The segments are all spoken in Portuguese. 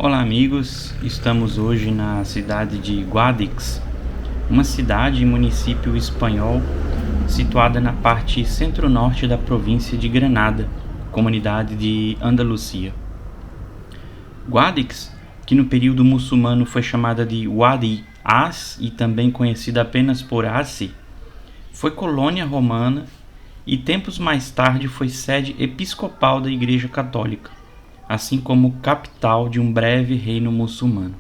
Olá amigos, estamos hoje na cidade de Guadix, uma cidade e município espanhol situada na parte centro-norte da província de Granada, comunidade de Andalucia. Guadix, que no período muçulmano foi chamada de Wadi As e também conhecida apenas por Assi, foi colônia romana e tempos mais tarde foi sede episcopal da Igreja Católica, assim como capital de um breve reino muçulmano.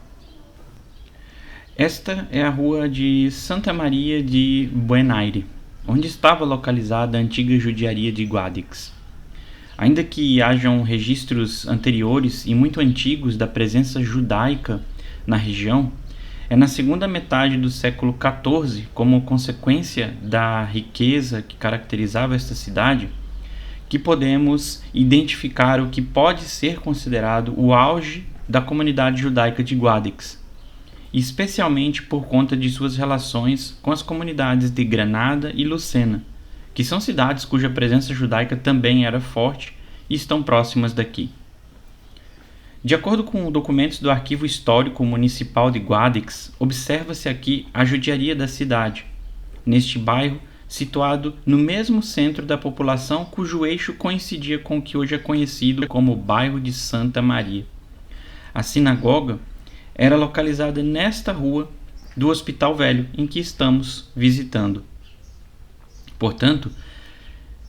Esta é a rua de Santa Maria de Buenaire, onde estava localizada a antiga judiaria de Guadix. Ainda que hajam registros anteriores e muito antigos da presença judaica na região, é na segunda metade do século XIV, como consequência da riqueza que caracterizava esta cidade, que podemos identificar o que pode ser considerado o auge da comunidade judaica de Guadix, especialmente por conta de suas relações com as comunidades de Granada e Lucena, que são cidades cuja presença judaica também era forte e estão próximas daqui. De acordo com documentos do Arquivo Histórico Municipal de Guadix, observa-se aqui a judiaria da cidade, neste bairro situado no mesmo centro da população cujo eixo coincidia com o que hoje é conhecido como bairro de Santa Maria. A sinagoga era localizada nesta rua do Hospital Velho em que estamos visitando. Portanto,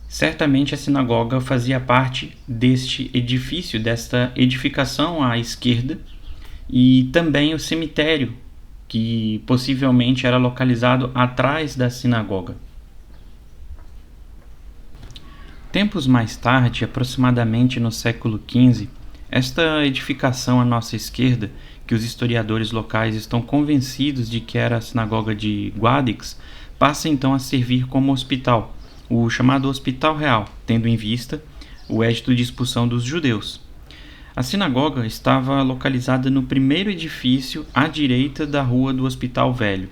certamente a sinagoga fazia parte deste edifício, desta edificação à esquerda, e também o cemitério, que possivelmente era localizado atrás da sinagoga. Tempos mais tarde, aproximadamente no século XV, esta edificação à nossa esquerda, que os historiadores locais estão convencidos de que era a sinagoga de Guadix, passa então a servir como hospital, o chamado Hospital Real, tendo em vista o edito de expulsão dos judeus. A sinagoga estava localizada no primeiro edifício à direita da rua do Hospital Velho,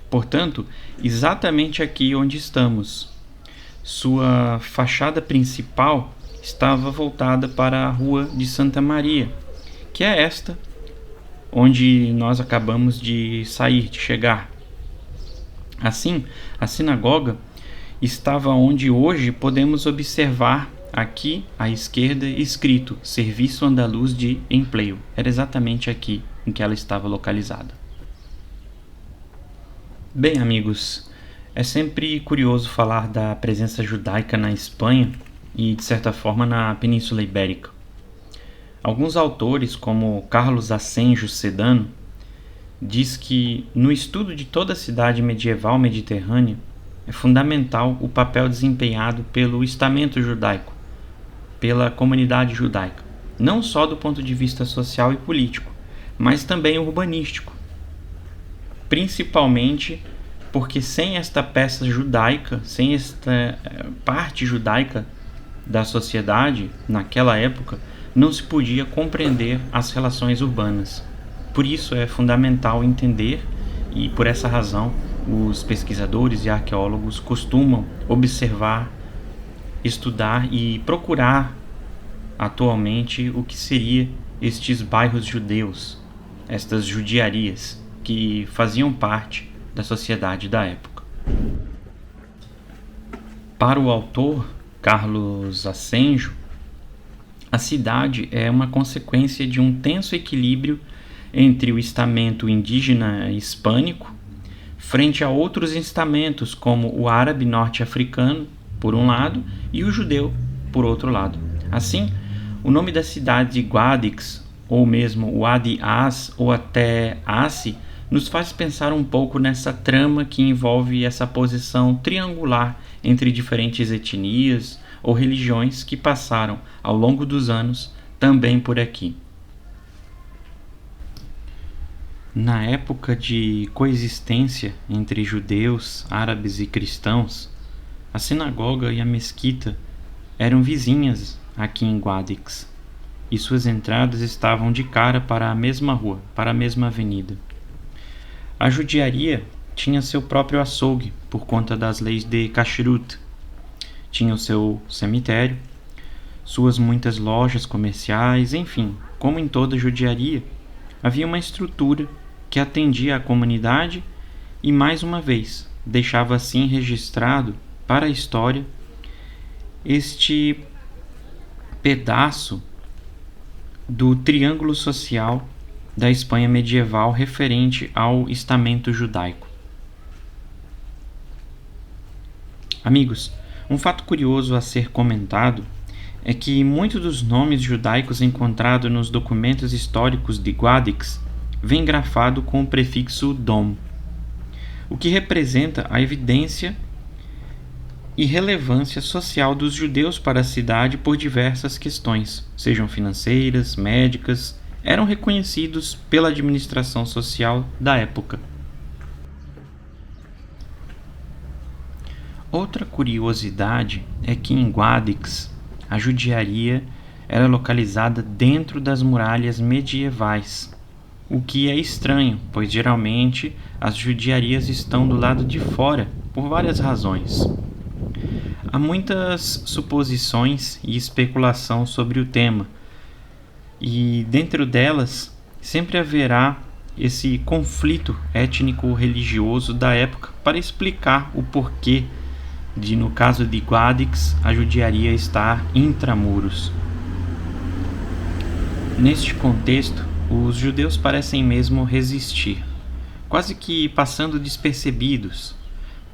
portanto, exatamente aqui onde estamos. Sua fachada principal estava voltada para a Rua de Santa Maria, que é esta onde nós acabamos de sair, de chegar. Assim, a sinagoga estava onde hoje podemos observar aqui à esquerda escrito Serviço Andaluz de Empleo. Era exatamente aqui em que ela estava localizada. Bem, amigos, é sempre curioso falar da presença judaica na Espanha e, de certa forma, na Península Ibérica. Alguns autores, como Carlos Ascenjo Sedano, diz que, no estudo de toda a cidade medieval mediterrânea, é fundamental o papel desempenhado pelo estamento judaico, pela comunidade judaica, não só do ponto de vista social e político, mas também urbanístico, principalmente porque sem esta peça judaica, sem esta parte judaica da sociedade, naquela época, não se podia compreender as relações urbanas. Por isso é fundamental entender, e por essa razão os pesquisadores e arqueólogos costumam observar, estudar e procurar atualmente o que seria estes bairros judeus, estas judiarias que faziam parte da sociedade da época. Para o autor Carlos Ascenjo, a cidade é uma consequência de um tenso equilíbrio entre o estamento indígena hispânico frente a outros estamentos como o árabe norte-africano, por um lado, e o judeu, por outro lado. Assim, o nome da cidade de Guadix, ou mesmo Wadi As ou até Assi, nos faz pensar um pouco nessa trama que envolve essa posição triangular entre diferentes etnias ou religiões que passaram, ao longo dos anos, também por aqui. Na época de coexistência entre judeus, árabes e cristãos, a sinagoga e a mesquita eram vizinhas aqui em Guadix, e suas entradas estavam de cara para a mesma rua, para a mesma avenida. A judiaria tinha seu próprio açougue por conta das leis de Kashrut, tinha o seu cemitério, suas muitas lojas comerciais, enfim, como em toda judiaria, havia uma estrutura que atendia à comunidade e, mais uma vez, deixava assim registrado para a história este pedaço do triângulo social da Espanha medieval referente ao estamento judaico. Amigos, um fato curioso a ser comentado é que muitos dos nomes judaicos encontrados nos documentos históricos de Guadix vêm grafado com o prefixo dom, o que representa a evidência e relevância social dos judeus para a cidade por diversas questões, sejam financeiras, médicas, eram reconhecidos pela administração social da época. Outra curiosidade é que em Guadix a judiaria era localizada dentro das muralhas medievais, o que é estranho, pois geralmente as judiarias estão do lado de fora por várias razões. Há muitas suposições e especulação sobre o tema, e dentro delas sempre haverá esse conflito étnico-religioso da época para explicar o porquê de, no caso de Guadix, a judiaria estar intramuros. Neste contexto, os judeus parecem mesmo resistir, quase que passando despercebidos,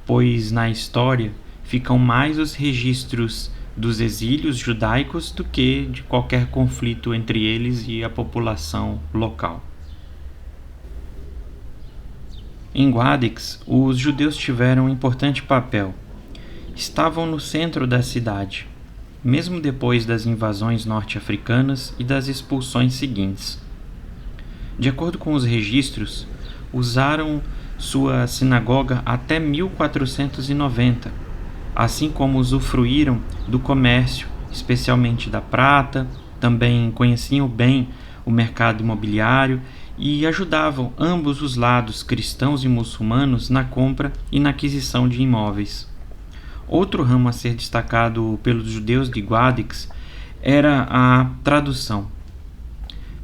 pois na história ficam mais os registros dos exílios judaicos do que de qualquer conflito entre eles e a população local. Em Guadix, os judeus tiveram um importante papel. Estavam no centro da cidade, mesmo depois das invasões norte-africanas e das expulsões seguintes. De acordo com os registros, usaram sua sinagoga até 1490, assim como usufruíram do comércio, especialmente da prata, também conheciam bem o mercado imobiliário e ajudavam ambos os lados, cristãos e muçulmanos, na compra e na aquisição de imóveis. Outro ramo a ser destacado pelos judeus de Guadix era a tradução.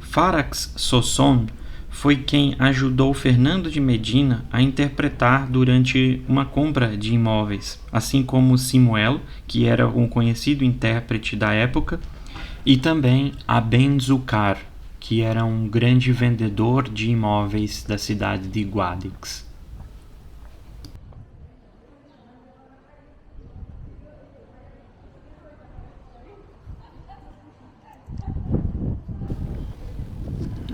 Farax Sosson foi quem ajudou Fernando de Medina a interpretar durante uma compra de imóveis, assim como Simuel, que era um conhecido intérprete da época, e também Aben Zucar, que era um grande vendedor de imóveis da cidade de Guadix.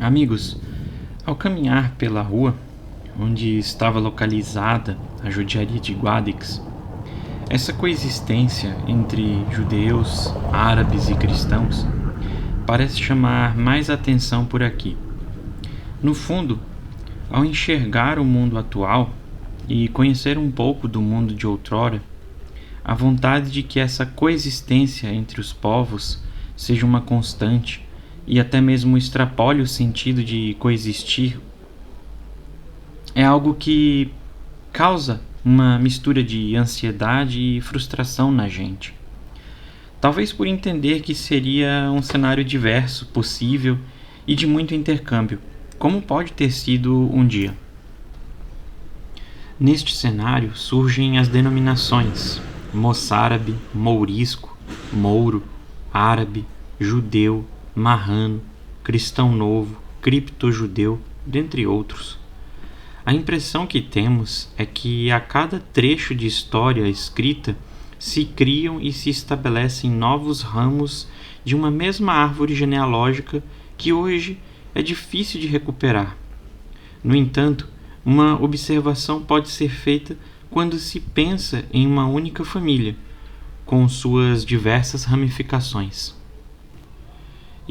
Amigos, ao caminhar pela rua onde estava localizada a judiaria de Guadix, essa coexistência entre judeus, árabes e cristãos parece chamar mais atenção por aqui. No fundo, ao enxergar o mundo atual e conhecer um pouco do mundo de outrora, a vontade de que essa coexistência entre os povos seja uma constante e até mesmo extrapole o sentido de coexistir é algo que causa uma mistura de ansiedade e frustração na gente. Talvez por entender que seria um cenário diverso, possível e de muito intercâmbio, como pode ter sido um dia. Neste cenário surgem as denominações moçárabe, mourisco, mouro, árabe, judeu, marrano, cristão novo, criptojudeu, dentre outros. A impressão que temos é que a cada trecho de história escrita se criam e se estabelecem novos ramos de uma mesma árvore genealógica que hoje é difícil de recuperar. No entanto, uma observação pode ser feita quando se pensa em uma única família, com suas diversas ramificações.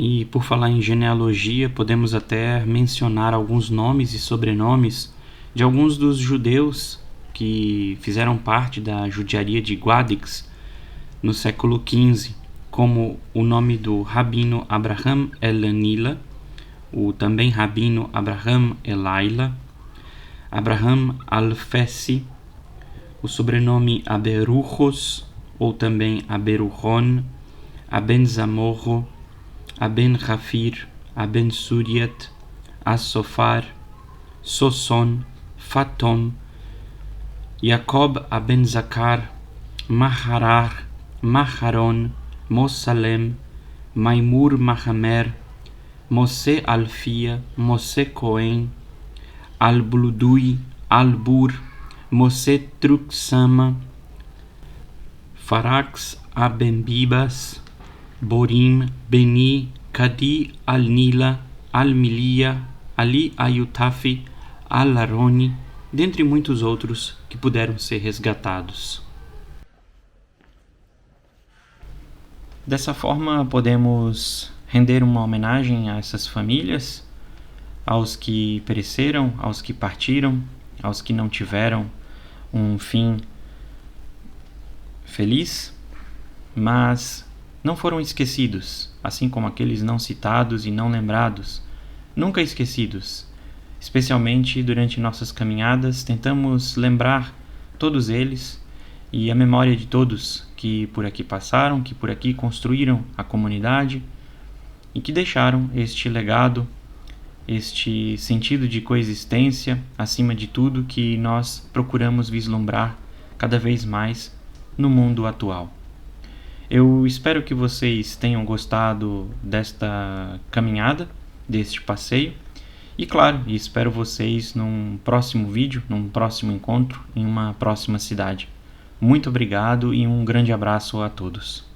E por falar em genealogia, podemos até mencionar alguns nomes e sobrenomes de alguns dos judeus que fizeram parte da judiaria de Guadix no século XV, como o nome do Rabino Abraham El-Nila, o também Rabino Abraham Elaila, Abraham Al-Fessi, o sobrenome Aberuchos, ou também Aberuchon, Aben Zamorro, Aben Rafir, Aben Suriat, As-Sofar, Soson, Faton, Jacob Aben Zakar, Maharar, Maharon, Mosalem, Maimur Mahamer, Moshe Alfia, Moshe Cohen, Al-Bludui, Al-Bur, Moshe Truxama, Farax Abembibas, Borim, Beni, Kadi Al-Nila, Al-Milia, Ali Ayutafi, Al-Aroni, dentre muitos outros que puderam ser resgatados. Dessa forma, podemos render uma homenagem a essas famílias, aos que pereceram, aos que partiram, aos que não tiveram um fim feliz, mas não foram esquecidos, assim como aqueles não citados e não lembrados, nunca esquecidos. Especialmente durante nossas caminhadas, tentamos lembrar todos eles e a memória de todos que por aqui passaram, que por aqui construíram a comunidade e que deixaram este legado, este sentido de coexistência, acima de tudo, que nós procuramos vislumbrar cada vez mais no mundo atual. Eu espero que vocês tenham gostado desta caminhada, deste passeio. E claro, espero vocês num próximo vídeo, num próximo encontro, em uma próxima cidade. Muito obrigado e um grande abraço a todos.